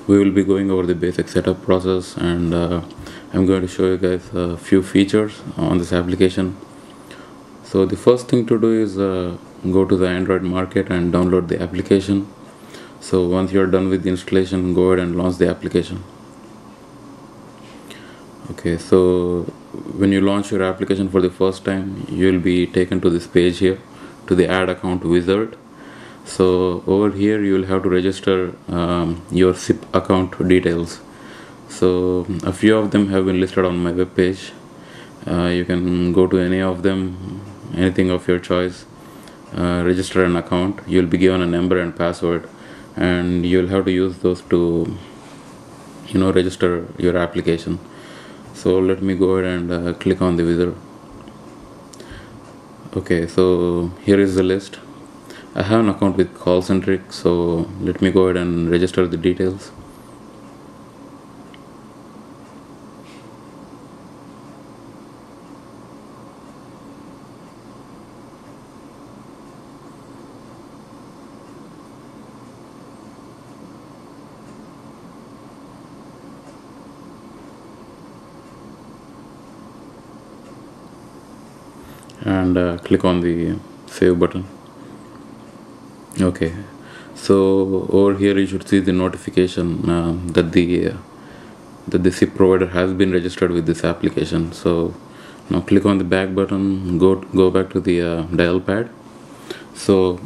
we will be going over the basic setup process, and I'm going to show you guys a few features on this application. So the first thing to do is go to the Android market and download the application. So once you're done with the installation, go ahead and launch the application. Okay, so when you launch your application for the first time, you will be taken to this page here, to the add account wizard. So over here you will have to register your SIP account details. So a few of them have been listed on my web page. You can go to any of them, anything of your choice, register an account. You'll be given a number and password, and you'll have to use those to register your application. So let me go ahead and click on the wizard. Okay, so here is the list. I have an account with Callcentric, so let me go ahead and register the details. And click on the save button. Okay, so over here you should see the notification that the SIP provider has been registered with this application. So now click on the back button, go back to the dial pad. So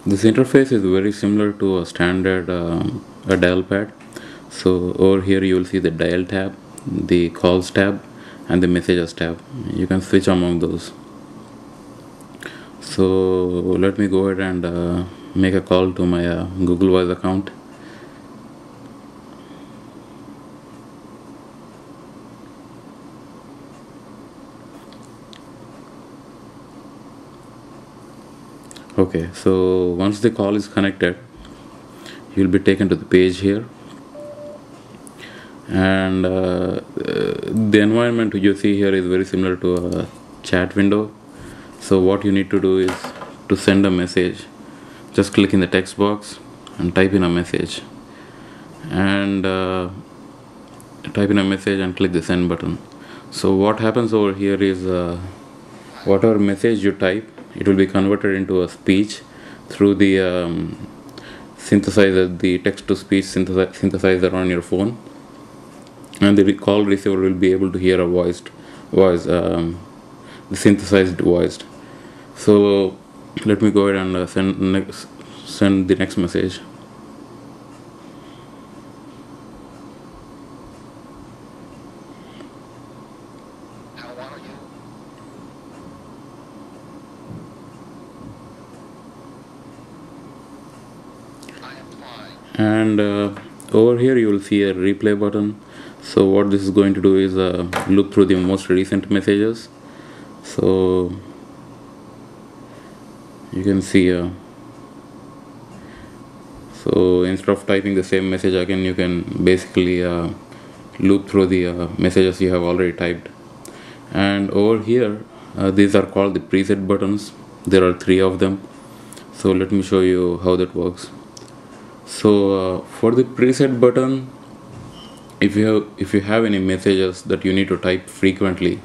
this interface is very similar to a standard a dial pad. So over here you will see the dial tab, the calls tab, and the messages tab. You can switch among those. So let me go ahead and make a call to my Google Voice account. Okay, so once the call is connected, you'll be taken to the page here, and the environment you see here is very similar to a chat window. So what you need to do is to send a message. Just click in the text box and type in a message, and type in a message and click the send button. So what happens over here is whatever message you type, it will be converted into a speech through the synthesizer, the text to speech synthesizer on your phone, and the call receiver will be able to hear a voice, the synthesized voice. So let me go ahead and send the next message. How are you? I am fine. And over here you will see a replay button. So what this is going to do is look through the most recent messages. So you can see so instead of typing the same message again, you can basically loop through the messages you have already typed. And over here these are called the preset buttons. There are 3 of them. So let me show you how that works. So for the preset button, if you have any messages that you need to type frequently,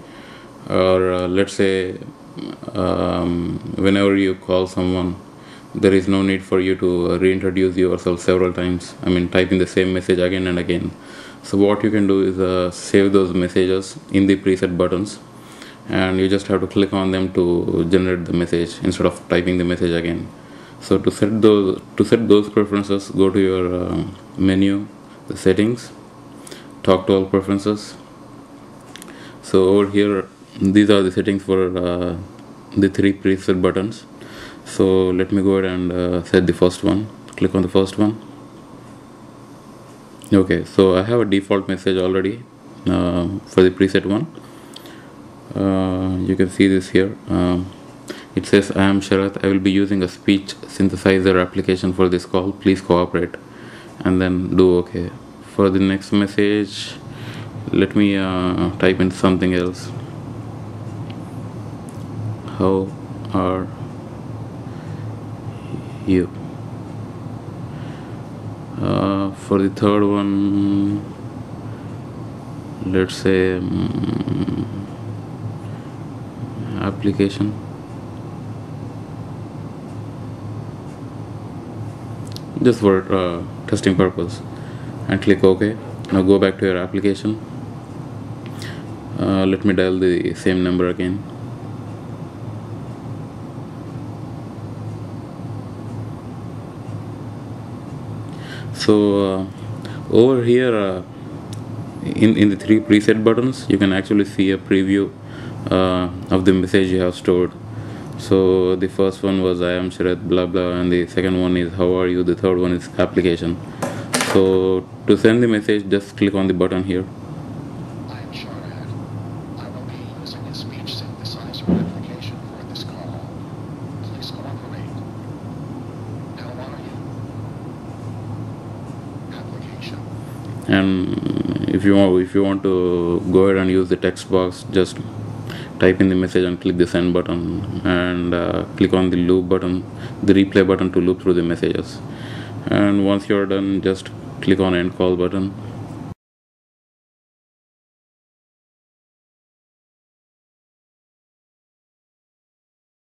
or let's say whenever you call someone, there is no need for you to reintroduce yourself several times. I mean, typing the same message again and again. So what you can do is save those messages in the preset buttons, and you just have to click on them to generate the message instead of typing the message again. So to set those preferences, go to your menu, the settings, talk to all preferences. So over here, these are the settings for the 3 preset buttons. So let me go ahead and set the first one. Click on the first one. Okay, so I have a default message already for the preset one. You can see this here. It says, I am Sharath. I will be using a speech synthesizer application for this call. Please cooperate. And then do OK. For the next message, let me type in something else. How are you? For the third one, let's say application. Just for testing purpose, and click OK. Now go back to your application. Let me dial the same number again. So over here, in the three preset buttons, you can actually see a preview of the message you have stored. So the first one was I am Sharat blah blah, and the second one is how are you, the third one is application. So to send the message, just click on the button here. I am Sharad. I will be using a speech synthesizer application for this call. Please cooperate. How are you? Application. And if you want to go ahead and use the text box, just type in the message and click the send button, and click on the loop button, the replay button, to loop through the messages. And once you're done, just click on end call button